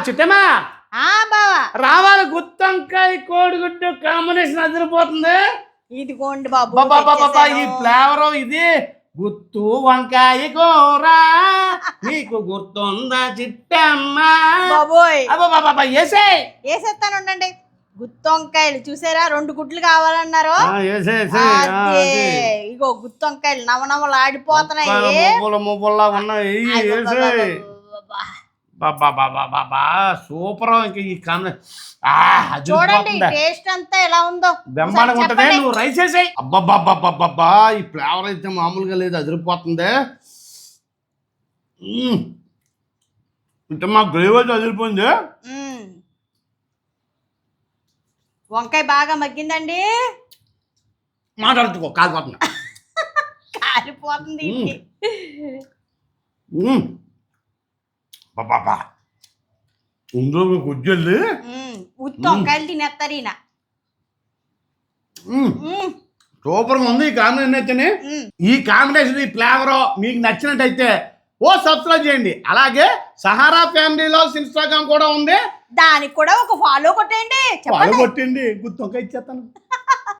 చిట్టమా బావా రావాలి గుత్తొంకాయ కోడిగుడ్డు కాంబినేషన్ అదిరిపోతుంది. ఇదిగోండి బాబు ఈ ఫ్లేవర్ ఇది గుత్తు వంకాయ కూర నీకు గుర్తుందా చిట్టమ్మ? బాబోయ్ వేసేస్తాను ఉండండి. గుత్తొంకాయలు చూసారా, 2 గుడ్లు కావాలన్నారు. ఇగో గుత్తొంకాయలు నవనవలు ఆడిపోతున్నాయి. మువ్వల్లా ఉన్నాయి. సూపర్. చూడండి టేస్ట్ అంతా ఎలా ఉందో బ్రహ్మాండంగా ఉంటది. నువ్వు రైస్ వేసాయి. అబ్బబ్బబ్బబ్బబ్బా ఈ ఫ్లేవర్ అయితే మామూలుగా లేదు, అదిరిపోతుంది. ఇంత మా గ్రేవీ అయితే అదిరిపోయింది. వంకాయ బాగా మగ్గిందండి. మాట్లాడుకో కాలిపోతుంది. కాలిపోతుంది. బాబా ఇందులో గుజ్జల్లి ఉత్తి వంకాయలు తినేస్తారు ఈయన. సూపర్గా ఉంది ఈ కాంబినేషన్ అయితేనే. ఈ కాంబినేషన్ ఈ ఫ్లేవర్ మీకు నచ్చినట్టయితే సబ్స్క్రైబ్ చేయండి. అలాగే సహారా ఫ్యామిలీ లాగ్స్ ఇన్స్టాగ్రామ్ కూడా ఉంది, దానికి కూడా ఒక ఫాలో కొట్టండి. గుత్తొంకాయ ఇచ్చేస్తాను.